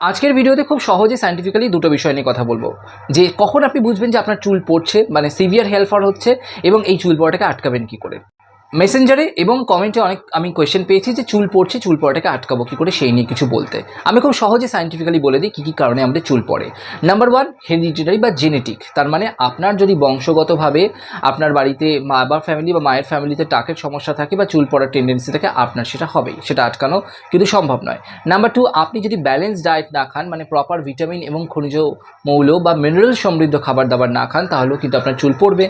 আজকের ভিডিওতে খুব সহজে সায়েন্টিফিক্যালি দুটো বিষয় নিয়ে কথা বলবো, যে কখন আপনি বুঝবেন যে আপনার চুল পড়ছে, মানে সিভিয়ার হেয়ার ফল হচ্ছে, এবং এই চুল পড়াটাকে আটকাবেন কী করে। মেসেঞ্জারে এবং কমেন্টে অনেক আমি কোয়েশ্চেন পেয়েছি যে চুল পড়ছে, চুল পড়াটাকে আটকাবো কী করে, সেই নিয়ে কিছু বলতে। আমি খুব সহজে সায়েন্টিফিক্যালি বলে দিই কী কী কারণে আমাদের চুল পড়ে। নাম্বার 1, হেরিডিটারি বা জেনেটিক। তার মানে আপনার যদি বংশগতভাবে আপনার বাড়িতে বাবার ফ্যামিলি বা মায়ের ফ্যামিলিতে টাকের সমস্যা থাকে বা চুল পড়ার টেন্ডেন্সি থাকে, আপনার সেটা হবেই, সেটা আটকানো কিন্তু সম্ভব নয়। নাম্বার 2, আপনি যদি ব্যালেন্স ডায়েট না খান, মানে প্রপার ভিটামিন এবং খনিজ মৌল বা মিনারেল সমৃদ্ধ খাবার দাবার না খান, তাহলেও কিন্তু আপনার চুল পড়বে।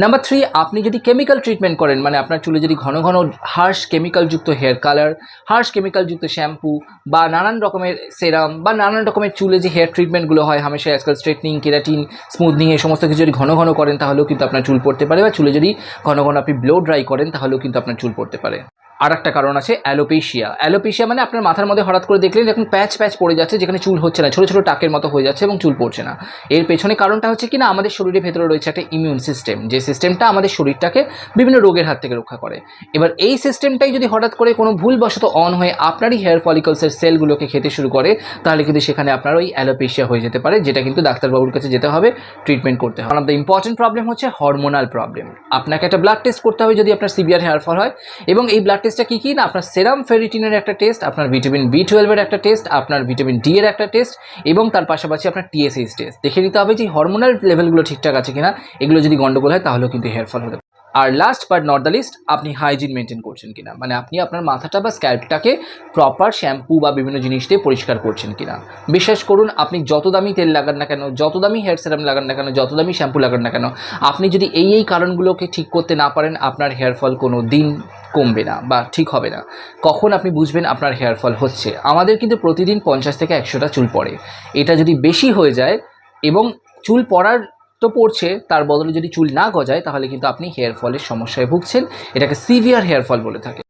নাম্বার 3, আপনি যদি কেমিক্যাল ট্রিটমেন্ট করেন, মানে আপনার চুলে যদি ঘন ঘন হার্শ কেমিক্যালযুক্ত হেয়ার কালার, হার্শ কেমিক্যালযুক্ত শ্যাম্পু বা নানান রকমের সেরাম বা নানান রকমের চুলে যে হেয়ার ট্রিটমেন্টগুলো হয় হামেশা, আজকাল স্ট্রেটনিং, কেরাটিন, স্মুথনিং, এই সমস্ত কিছু যদি ঘন ঘন করেন, তাহলেও কিন্তু আপনার চুল পড়তে পারে। বা চুলে যদি ঘন ঘন আপনি ব্লো ড্রাই করেন, তাহলেও কিন্তু আপনার চুল পড়তে পারে। আর একটা কারণ আছে অ্যালোপেশিয়া। অ্যালোপেশিয়া মানে আপনার মাথার মধ্যে হঠাৎ করে দেখলেন এখন প্যাচ প্যাচ পড়ে যাচ্ছে, যেখানে চুল হচ্ছে না, ছোটো ছোটো টাকের মতো হয়ে যাচ্ছে এবং চুল পড়ছে না। এর পেছনে কারণটা হচ্ছে কি না, আমাদের শরীরের ভেতরে রয়েছে একটা ইমিউন সিস্টেম, যে সিস্টেমটা আমাদের শরীরটাকে বিভিন্ন রোগের হাত থেকে রক্ষা করে। এবার এই সিস্টেমটাই যদি হঠাৎ করে কোনো ভুলবশত অন হয়ে আপনারই হেয়ার ফলিকলসের সেলগুলোকে খেতে শুরু করে, তাহলে কিন্তু সেখানে আপনার ওই অ্যালোপেশিয়া হয়ে যেতে পারে, যেটা কিন্তু ডাক্তারবাবুর কাছে যেতে হবে, ট্রিটমেন্ট করতে হবে। One of the important problem হচ্ছে হরমোনাল প্রবলেম। আপনাকে একটা ব্লাড টেস্ট করতে হবে যদি আপনার সিভিয়ার হেয়ার ফল হয়, এবং এই ব্লাড টেস্টটা কী কী না, আপনার সেরাম ফেরিটিনের একটা টেস্ট, আপনার ভিটামিন B12 এর একটা টেস্ট, আপনার ভিটামিন ডি এর একটা টেস্ট, এবং তার পাশাপাশি আপনার TSH টেস্ট দেখে নিতে হবে যে হরমোনাল লেভেলগুলো ঠিকঠাক আছে কিনা। এগুলো যদি গন্ডগোল হয়, তাহলেও কিন্তু হেয়ার ফল হতে পারে। আর last but not the least, আপনি হাইজিন মেনটেন করছেন কিনা, মানে আপনি আপনার মাথাটা বা স্ক্যাল্পটাকে প্রপার শ্যাম্পু বা বিভিন্ন জিনিস দিয়ে পরিষ্কার করছেন কিনা। বিশ্বাস করুন, আপনি যত দামি তেল লাগান না কেন, যত দামি হেয়ার সেরাম লাগান না কেন, যত দামি শ্যাম্পু লাগান না কেন, আপনি যদি এই কারণগুলোকে ঠিক করতে না পারেন, আপনার হেয়ার ফল কোনো দিন কমবে না বা ঠিক হবে না। কখন আপনি বুঝবেন আপনার হেয়ার ফল হচ্ছে? আমাদের কিন্তু প্রতিদিন 50 থেকে 100টা চুল পড়ে। এটা যদি বেশি হয়ে যায়, এবং চুল পড়ার তো পড়ছে, তার বদলে যদি চুল না গজায়, তাহলে কিন্তু আপনি হেয়ার ফলের সমস্যায় ভুগছেন। এটাকে সিভিয়ার হেয়ার ফল বলে থাকে।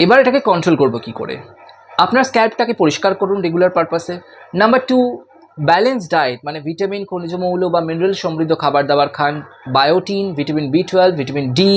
এবার এটাকে কন্ট্রোল করব কি করে? আপনার স্ক্যাল্পটাকে পরিষ্কার করুন রেগুলার পারপাসে। নাম্বার 2, ব্যালেন্স ডায়েট, মানে ভিটামিন, খনিজ মৌল বা মিনারেল সমৃদ্ধ খাবার দাবার খান। Biotin, vitamin B12, vitamin D,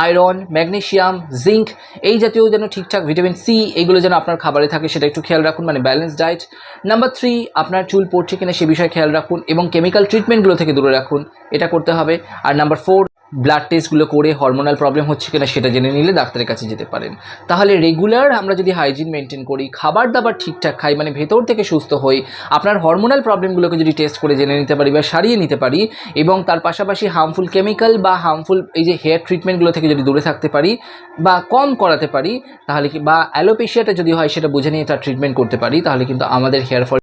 iron, magnesium, zinc, এই জাতীয় যেন ঠিকঠাক, ভিটামিন সি, এইগুলো যেন আপনার খাবারে থাকে, সেটা একটু খেয়াল রাখুন, মানে ব্যালেন্স ডায়েট। নাম্বার 3, আপনার চুল পড়ছে কিনা সে বিষয়ে খেয়াল রাখুন, এবং কেমিক্যাল ট্রিটমেন্টগুলো থেকে দূরে রাখুন, এটা করতে হবে। আর নাম্বার 4, ব্লাড টেস্টগুলো করে হরমোনাল প্রবলেম হচ্ছে কিনা সেটা জেনে নিলে ডাক্তারের কাছে যেতে পারেন। তাহলে রেগুলার আমরা যদি হাইজিন মেনটেন করি, খাবার দাবার ঠিকঠাক খাই, মানে ভেতর থেকে সুস্থ হই, আপনার হরমোনাল প্রবলেমগুলোকে যদি টেস্ট করে জেনে নিতে পারি বা সারিয়ে নিতে পারি, এবং তার পাশাপাশি হার্মফুল কেমিক্যাল বা হার্মফুল এই যে হেয়ার ট্রিটমেন্টগুলো থেকে যদি দূরে থাকতে পারি বা কম করাতে পারি, তাহলে কি, বা অ্যালোপেশিয়াটা যদি হয় সেটা বুঝে নিয়ে তার ট্রিটমেন্ট করতে পারি, তাহলে কিন্তু আমাদের হেয়ার ফল